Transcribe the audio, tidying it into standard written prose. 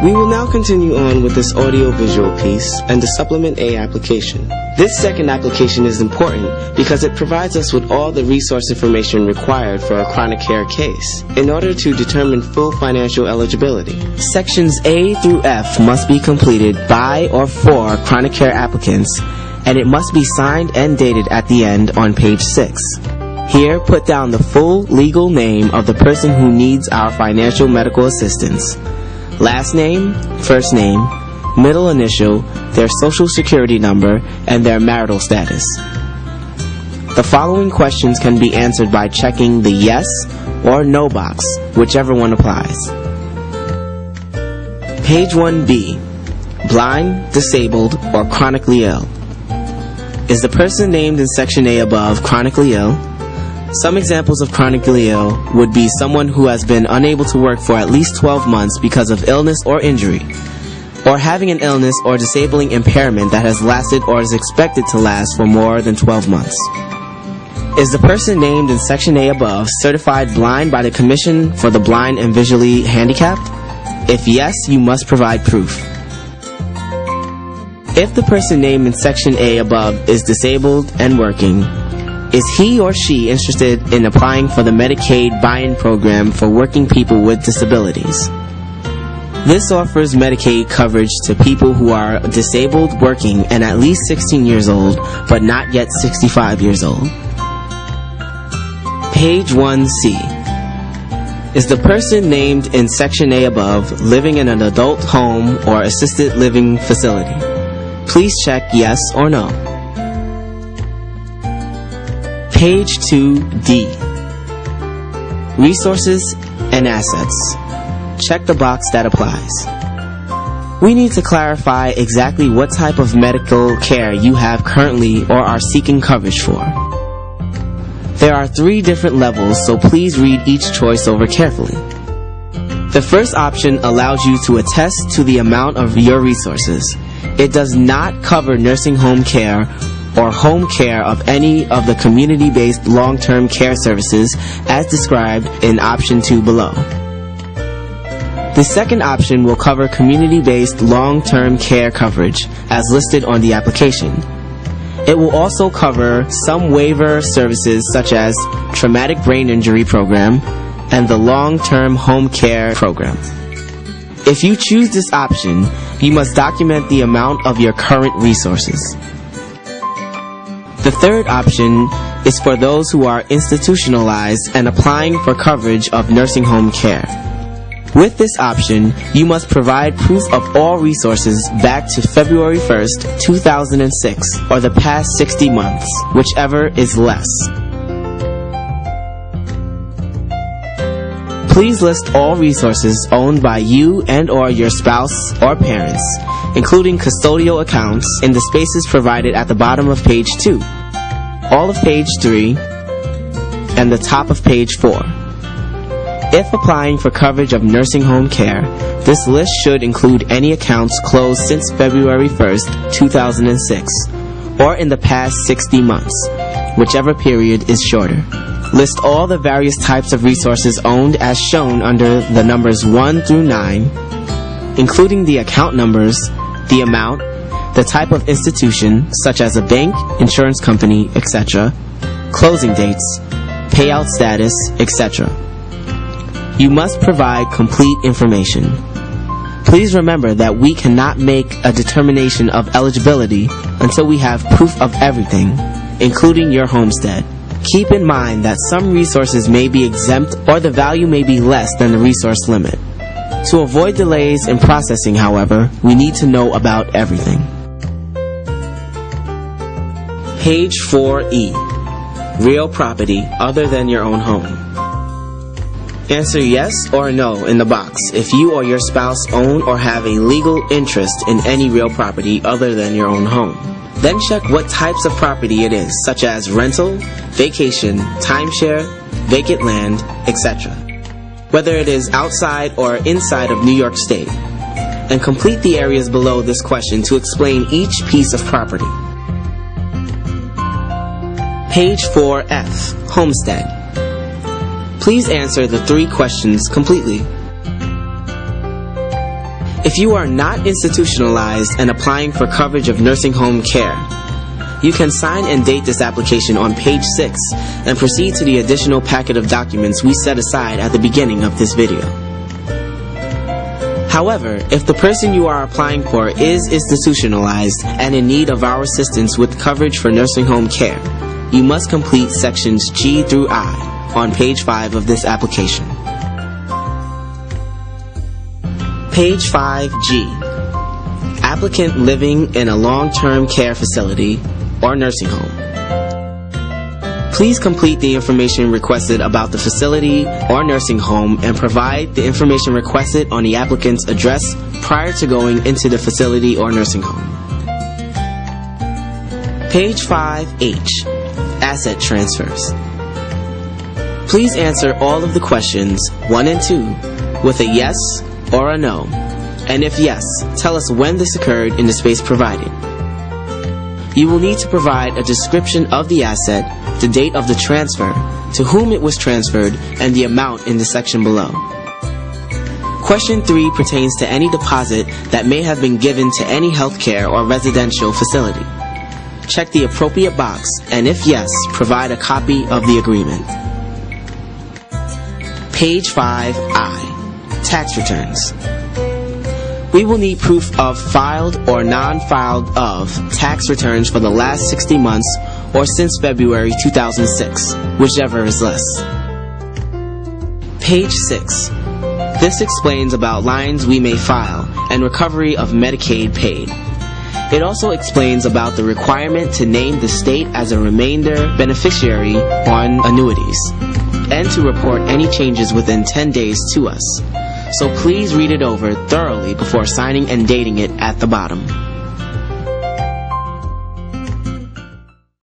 We will now continue on with this audio-visual piece and the Supplement A application. This second application is important because it provides us with all the resource information required for a chronic care case in order to determine full financial eligibility. Sections A through F must be completed by or for chronic care applicants, and it must be signed and dated at the end on page 6. Here, put down the full legal name of the person who needs our financial medical assistance. Last name, first name, middle initial, their social security number, and their marital status. The following questions can be answered by checking the yes or no box, whichever one applies. Page 1B. Blind, disabled, or chronically ill. Is the person named in Section A above chronically ill? Some examples of chronically ill would be someone who has been unable to work for at least 12 months because of illness or injury, or having an illness or disabling impairment that has lasted or is expected to last for more than 12 months. Is the person named in Section A above certified blind by the Commission for the Blind and Visually Handicapped? If yes, you must provide proof. If the person named in Section A above is disabled and working, is he or she interested in applying for the Medicaid buy-in program for working people with disabilities? This offers Medicaid coverage to people who are disabled, working, and at least 16 years old, but not yet 65 years old. Page 1C. Is the person named in Section A above living in an adult home or assisted living facility? Please check yes or no. Page 2D. Resources and assets. Check the box that applies. We need to clarify exactly what type of medical care you have currently or are seeking coverage for. There are 3 different levels, so please read each choice over carefully. The first option allows you to attest to the amount of your resources. It does not cover nursing home care or home care of any of the community-based long-term care services as described in option 2 below. The second option will cover community-based long-term care coverage as listed on the application. It will also cover some waiver services such as traumatic brain injury program and the long-term home care program. If you choose this option, you must document the amount of your current resources. The third option is for those who are institutionalized and applying for coverage of nursing home care. With this option, you must provide proof of all resources back to February 1st, 2006, or the past 60 months, whichever is less. Please list all resources owned by you and or your spouse or parents, including custodial accounts, in the spaces provided at the bottom of page 2, all of page 3, and the top of page 4. If applying for coverage of nursing home care, this list should include any accounts closed since February 1st, 2006, or in the past 60 months, whichever period is shorter. List all the various types of resources owned as shown under the numbers 1 through 9, including the account numbers, the amount, the type of institution, such as a bank, insurance company, etc., closing dates, payout status, etc. You must provide complete information. Please remember that we cannot make a determination of eligibility until we have proof of everything, including your homestead. Keep in mind that some resources may be exempt or the value may be less than the resource limit. To avoid delays in processing, however, we need to know about everything. Page 4E. Real property other than your own home. Answer yes or no in the box if you or your spouse own or have a legal interest in any real property other than your own home. Then check what types of property it is, such as rental, vacation, timeshare, vacant land, etc. Whether it is outside or inside of New York State. And complete the areas below this question to explain each piece of property. Page 4F, Homestead. Please answer the 3 questions completely. If you are not institutionalized and applying for coverage of nursing home care, you can sign and date this application on page 6 and proceed to the additional packet of documents we set aside at the beginning of this video. However, if the person you are applying for is institutionalized and in need of our assistance with coverage for nursing home care, you must complete sections G through I on page 5 of this application. Page 5G. Applicant living in a long-term care facility or nursing home. Please complete the information requested about the facility or nursing home and provide the information requested on the applicant's address prior to going into the facility or nursing home. Page 5H. Asset transfers. Please answer all of the questions 1 and 2 with a yes or a no, and if yes, tell us when this occurred in the space provided. You will need to provide a description of the asset, the date of the transfer, to whom it was transferred, and the amount in the section below. Question 3 pertains to any deposit that may have been given to any healthcare or residential facility. Check the appropriate box, and if yes, provide a copy of the agreement. Page 5I. Tax returns. We will need proof of filed or non-filed of tax returns for the last 60 months or since February 2006, whichever is less. Page 6. This explains about lines we may file and recovery of Medicaid paid. It also explains about the requirement to name the state as a remainder beneficiary on annuities and to report any changes within 10 days to us. So please read it over thoroughly before signing and dating it at the bottom.